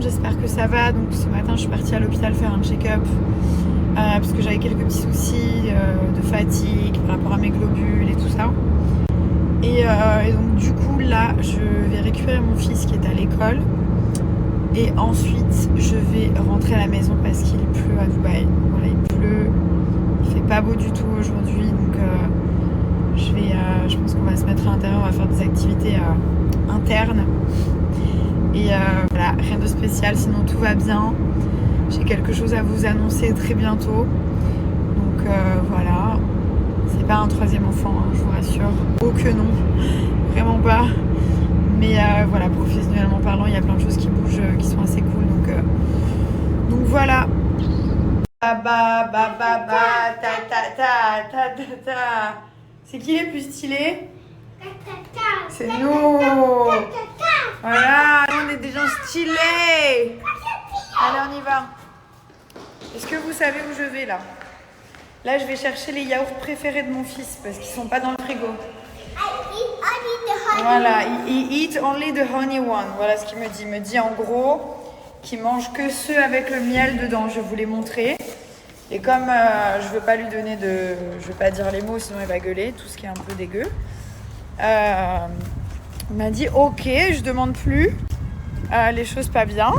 j'espère que ça va. Donc ce matin je suis partie à l'hôpital faire un check-up parce que j'avais quelques petits soucis de fatigue par rapport à mes globules et tout ça. Et donc du coup là je vais récupérer mon fils qui est à l'école et ensuite je vais rentrer à la maison parce qu'il pleut à Dubaï. Voilà, il pleut, il fait pas beau du tout aujourd'hui, donc je pense qu'on va se mettre à l'intérieur, on va faire des activités internes et voilà, rien de spécial, sinon tout va bien. J'ai quelque chose à vous annoncer très bientôt, donc voilà. C'est pas un troisième enfant, hein, je vous rassure. Oh que non, vraiment pas. Mais voilà, professionnellement parlant, il y a plein de choses qui bougent, qui sont assez cool. Donc voilà. C'est qui les plus stylés? C'est nous. Voilà, on est des gens stylés. Allez, on y va. Est-ce que vous savez où je vais là? Là, je vais chercher les yaourts préférés de mon fils parce qu'ils sont pas dans le frigo. Voilà, he eat only the honey one. Voilà ce qu'il me dit. Il me dit en gros qu'il mange que ceux avec le miel dedans. Je vais vous les montrer. Et comme je veux pas lui donner de... Je veux pas dire les mots, sinon il va gueuler. Tout ce qui est un peu dégueu. Il m'a dit ok, je demande plus les choses pas bien.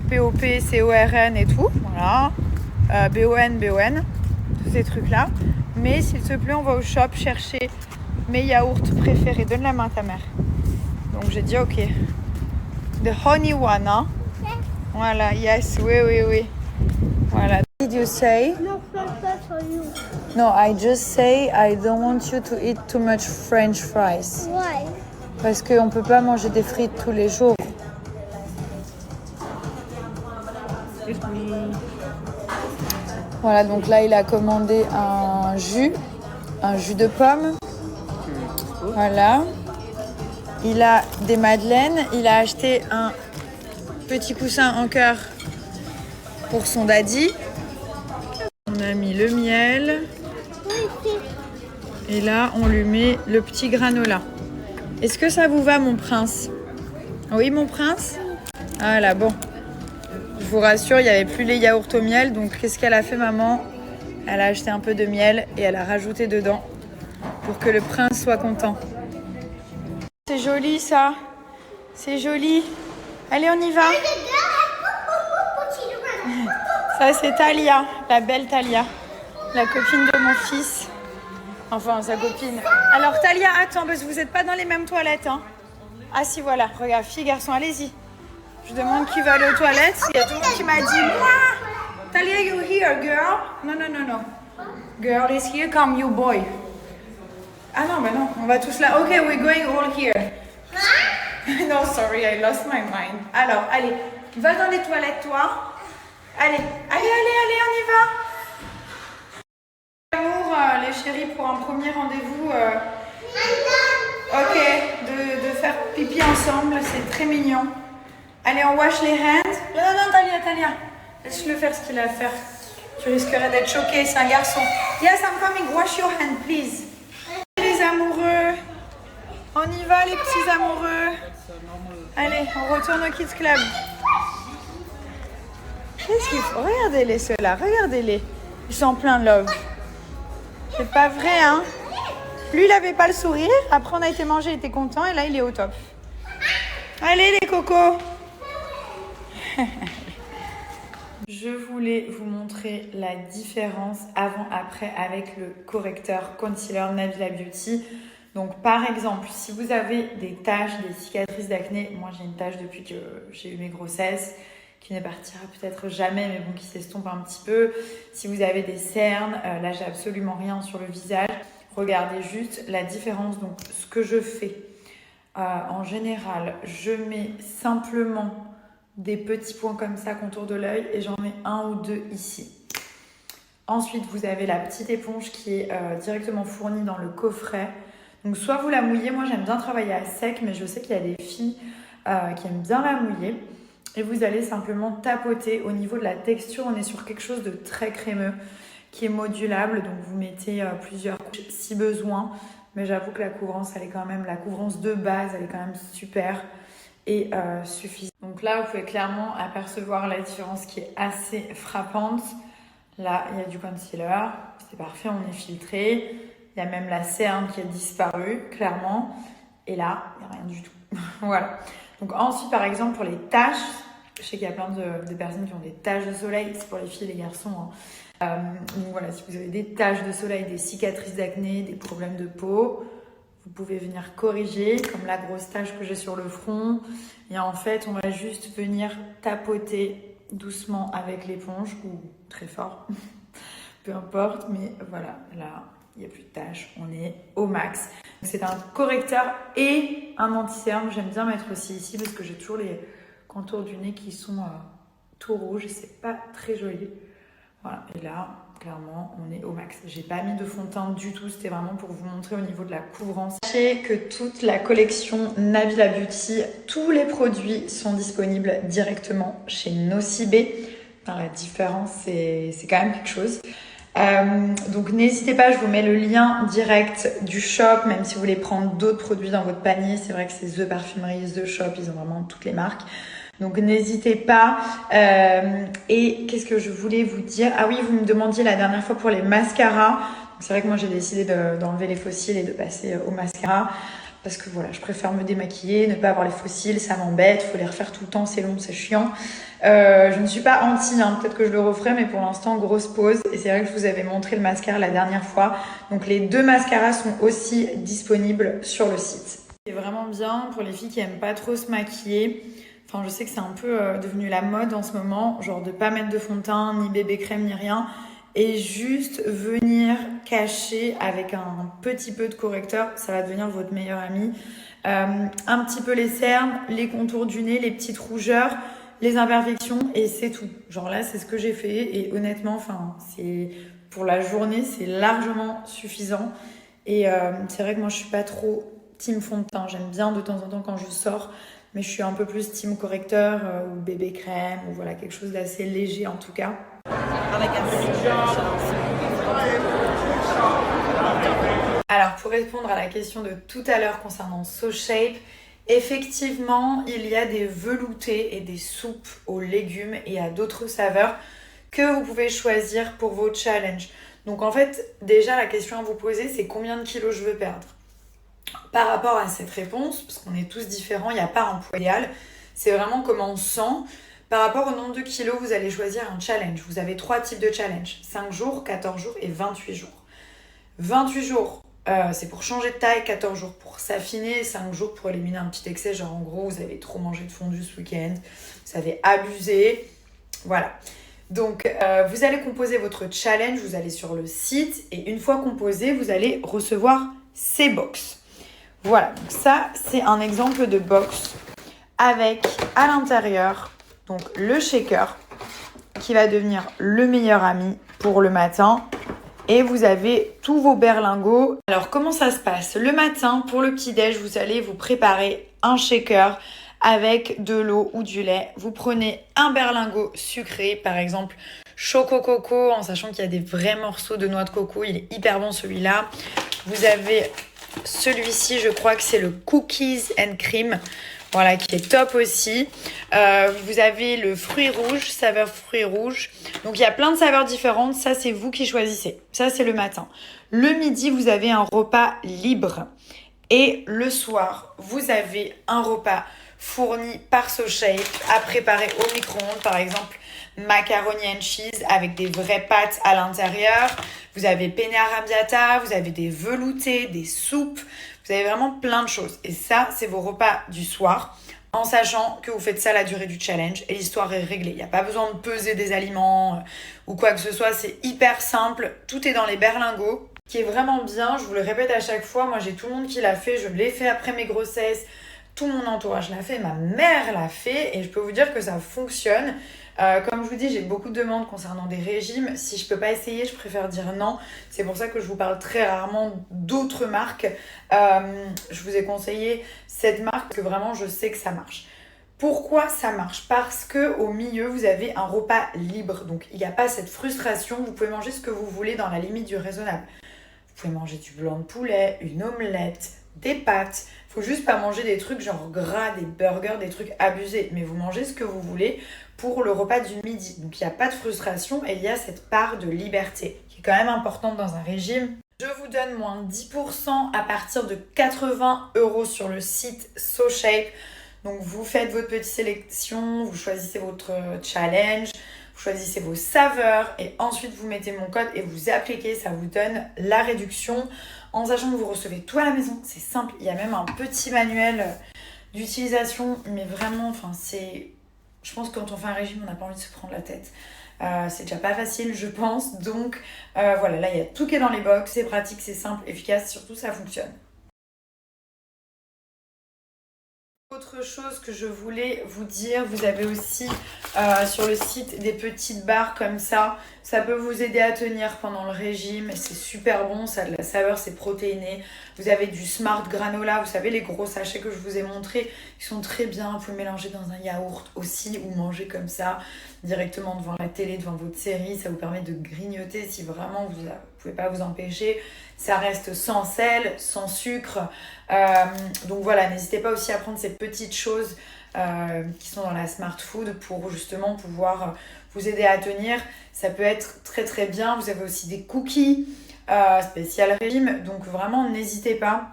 P-O-P, C-O-R-N et tout. Voilà. B-O-N, B-O-N. Tous ces trucs-là. Mais s'il te plaît, on va au shop chercher mes yaourts préférés. Donne la main à ta mère. Donc j'ai dit ok. The honey one, hein? Voilà, yes, oui. Voilà. What did you say? No, that's for you. No, I just say I don't want you to eat too much French fries. Why? Parce qu'on peut pas manger des frites tous les jours. Voilà, donc là il a commandé un jus de pomme. Voilà. Il a des madeleines. Il a acheté un petit coussin en cœur pour son daddy. On a mis le miel. Et là, on lui met le petit granola. Est-ce que ça vous va, mon prince? Oui, mon prince? Voilà, bon. Je vous rassure, il n'y avait plus les yaourts au miel. Donc, qu'est-ce qu'elle a fait, maman? Elle a acheté un peu de miel et elle a rajouté dedans pour que le prince soit content. C'est joli, ça. C'est joli. Allez, on y va. Ça, c'est Talia, la belle Talia, la copine de mon fils. Enfin, sa copine. Alors, Talia, attends, parce que vous n'êtes pas dans les mêmes toilettes. Hein. Ah si, voilà. Regarde, fille, garçon, allez-y. Je demande qui va aller aux toilettes. Il y a tout le monde qui m'a dit, moi, Talia, you here, girl? Non. Girl is here, come you, boy. Ah non, bah non, on va tous là. Ok, we're going all here. No, sorry, I lost my mind. Alors, allez, va dans les toilettes, toi. Allez, on y va. Amour, les chéris, pour un premier rendez-vous, ok, de faire pipi ensemble, c'est très mignon. Allez, on wash les hands. Non, Talia, laisse-le faire ce qu'il a à faire. Tu risquerais d'être choqué, c'est un garçon. Yes, I'm coming, wash your hand, please. Les amoureux, on y va, les petits amoureux. Allez, on retourne au Kids Club. Qu'est-ce qu'il faut? Regardez-les ceux-là, regardez-les. Ils sont plein de love. C'est pas vrai, hein? Lui, il avait pas le sourire. Après, on a été manger, il était content. Et là, il est au top. Allez, les cocos. Je voulais vous montrer la différence avant-après avec le correcteur concealer Nabila Beauty. Donc, par exemple, si vous avez des taches, des cicatrices d'acné, moi j'ai une tache depuis que j'ai eu mes grossesses, qui ne partira peut-être jamais, mais bon, qui s'estompe un petit peu. Si vous avez des cernes, là j'ai absolument rien sur le visage. Regardez juste la différence. Donc, ce que je fais, en général, je mets simplement des petits points comme ça, contour de l'œil, et j'en mets un ou deux ici. Ensuite, vous avez la petite éponge qui est directement fournie dans le coffret. Donc, soit vous la mouillez. Moi, j'aime bien travailler à sec, mais je sais qu'il y a des filles qui aiment bien la mouiller. Et vous allez simplement tapoter. Au niveau de la texture, on est sur quelque chose de très crémeux qui est modulable. Donc, vous mettez plusieurs couches si besoin. Mais j'avoue que la couvrance, elle est quand même, la couvrance de base, elle est quand même super et suffisante. Donc, Donc là, vous pouvez clairement apercevoir la différence qui est assez frappante. Là, il y a du concealer, c'est parfait, on est filtré. Il y a même la cerne qui a disparu, clairement. Et là, il n'y a rien du tout. Voilà. Donc ensuite, par exemple, pour les taches, je sais qu'il y a plein de personnes qui ont des taches de soleil, c'est pour les filles et les garçons, hein. Donc voilà, si vous avez des taches de soleil, des cicatrices d'acné, des problèmes de peau, vous pouvez venir corriger, comme la grosse tache que j'ai sur le front. Et en fait, on va juste venir tapoter doucement avec l'éponge, ou très fort, peu importe, mais voilà, là, il n'y a plus de taches, on est au max. C'est un correcteur et un anti-cerne. J'aime bien mettre aussi ici parce que j'ai toujours les contours du nez qui sont tout rouges et c'est pas très joli. Voilà, et là, clairement, on est au max. J'ai pas mis de fond de teint du tout, c'était vraiment pour vous montrer au niveau de la couvrance. Sachez que toute la collection Nabila Beauty, tous les produits sont disponibles directement chez Nocibé. Enfin, la différence, c'est quand même quelque chose. Donc n'hésitez pas, je vous mets le lien direct du shop, même si vous voulez prendre d'autres produits dans votre panier. C'est vrai que c'est The Parfumerie, The Shop, ils ont vraiment toutes les marques. Donc n'hésitez pas. Et qu'est-ce que je voulais vous dire? Ah oui, vous me demandiez la dernière fois pour les mascaras. C'est vrai que moi j'ai décidé d'enlever les fossiles et de passer au mascara. Parce que voilà, je préfère me démaquiller, ne pas avoir les fossiles, ça m'embête, il faut les refaire tout le temps, c'est long, c'est chiant. Je ne suis pas anti, hein, peut-être que je le referai, mais pour l'instant, grosse pause. Et c'est vrai que je vous avais montré le mascara la dernière fois. Donc les deux mascaras sont aussi disponibles sur le site. C'est vraiment bien pour les filles qui aiment pas trop se maquiller. Enfin, je sais que c'est un peu devenu la mode en ce moment, genre de pas mettre de fond de teint, ni bébé crème, ni rien. Et juste venir cacher avec un petit peu de correcteur, ça va devenir votre meilleur ami. Un petit peu les cernes, les contours du nez, les petites rougeurs, les imperfections et c'est tout. Genre là, c'est ce que j'ai fait et honnêtement, enfin, c'est pour la journée, c'est largement suffisant. Et c'est vrai que moi, je suis pas trop team fond de teint. J'aime bien de temps en temps quand je sors, mais je suis un peu plus team correcteur ou bébé crème ou voilà, quelque chose d'assez léger en tout cas. Alors, pour répondre à la question de tout à l'heure concernant So Shape, effectivement, il y a des veloutés et des soupes aux légumes et à d'autres saveurs que vous pouvez choisir pour vos challenges. Donc en fait, déjà la question à vous poser, c'est combien de kilos je veux perdre? Par rapport à cette réponse, parce qu'on est tous différents, il n'y a pas un poids idéal, c'est vraiment comment on sent. Par rapport au nombre de kilos, vous allez choisir un challenge. Vous avez 3 types de challenge, 5 jours, 14 jours et 28 jours. 28 jours, c'est pour changer de taille, 14 jours pour s'affiner, 5 jours pour éliminer un petit excès, genre en gros, vous avez trop mangé de fondue ce week-end, vous avez abusé, voilà. Donc, vous allez composer votre challenge, vous allez sur le site et une fois composé, vous allez recevoir ces box. Voilà, donc ça, c'est un exemple de box avec à l'intérieur donc le shaker qui va devenir le meilleur ami pour le matin. Et vous avez tous vos berlingots. Alors, comment ça se passe? Le matin, pour le petit-déj, vous allez vous préparer un shaker avec de l'eau ou du lait. Vous prenez un berlingot sucré, par exemple Choco Coco, en sachant qu'il y a des vrais morceaux de noix de coco. Il est hyper bon celui-là. Vous avez celui-ci, je crois que c'est le Cookies and Cream. Voilà, qui est top aussi. Vous avez le fruit rouge, saveur fruit rouge. Donc, il y a plein de saveurs différentes. Ça, c'est vous qui choisissez. Ça, c'est le matin. Le midi, vous avez un repas libre. Et le soir, vous avez un repas fourni par So Shape à préparer au micro-ondes. Par exemple, macaroni and cheese avec des vraies pâtes à l'intérieur. Vous avez penne arrabbiata, vous avez des veloutés, des soupes. Vous avez vraiment plein de choses. Et ça, c'est vos repas du soir, en sachant que vous faites ça la durée du challenge et l'histoire est réglée. Il n'y a pas besoin de peser des aliments ou quoi que ce soit. C'est hyper simple. Tout est dans les berlingots, qui est vraiment bien. Je vous le répète à chaque fois. Moi, j'ai tout le monde qui l'a fait. Je l'ai fait après mes grossesses. Tout mon entourage l'a fait. Ma mère l'a fait. Et je peux vous dire que ça fonctionne. Comme je vous dis, j'ai beaucoup de demandes concernant des régimes. Si je peux pas essayer, je préfère dire non. C'est pour ça que je vous parle très rarement d'autres marques. Je vous ai conseillé cette marque parce que vraiment, je sais que ça marche. Pourquoi ça marche? Parce que au milieu, vous avez un repas libre. Donc, il n'y a pas cette frustration. Vous pouvez manger ce que vous voulez dans la limite du raisonnable. Vous pouvez manger du blanc de poulet, une omelette, des pâtes. Faut juste pas manger des trucs genre gras, des burgers, des trucs abusés. Mais vous mangez ce que vous voulez pour le repas du midi. Donc il n'y a pas de frustration et il y a cette part de liberté qui est quand même importante dans un régime. Je vous donne moins 10% à partir de 80 € sur le site SoShape. Donc vous faites votre petite sélection, vous choisissez votre challenge, vous choisissez vos saveurs et ensuite vous mettez mon code et vous appliquez, ça vous donne la réduction en sachant que vous recevez tout à la maison. C'est simple, il y a même un petit manuel d'utilisation, mais vraiment, je pense que quand on fait un régime, on n'a pas envie de se prendre la tête. C'est déjà pas facile, je pense. Donc voilà, là il y a tout qui est dans les box, c'est pratique, c'est simple, efficace, surtout ça fonctionne. Autre chose que je voulais vous dire, vous avez aussi sur le site des petites barres comme ça. Ça peut vous aider à tenir pendant le régime. C'est super bon, ça a de la saveur, c'est protéiné. Vous avez du Smart Granola, vous savez les gros sachets que je vous ai montrés. Ils sont très bien, vous pouvez mélanger dans un yaourt aussi ou manger comme ça directement devant la télé, devant votre série. Ça vous permet de grignoter si vraiment vous ne pouvez pas vous empêcher. Ça reste sans sel, sans sucre. Donc voilà, n'hésitez pas aussi à prendre ces petites choses qui sont dans la Smart Food pour justement pouvoir vous aider à tenir. Ça peut être très très bien. Vous avez aussi des cookies spécial régime. Donc vraiment, n'hésitez pas.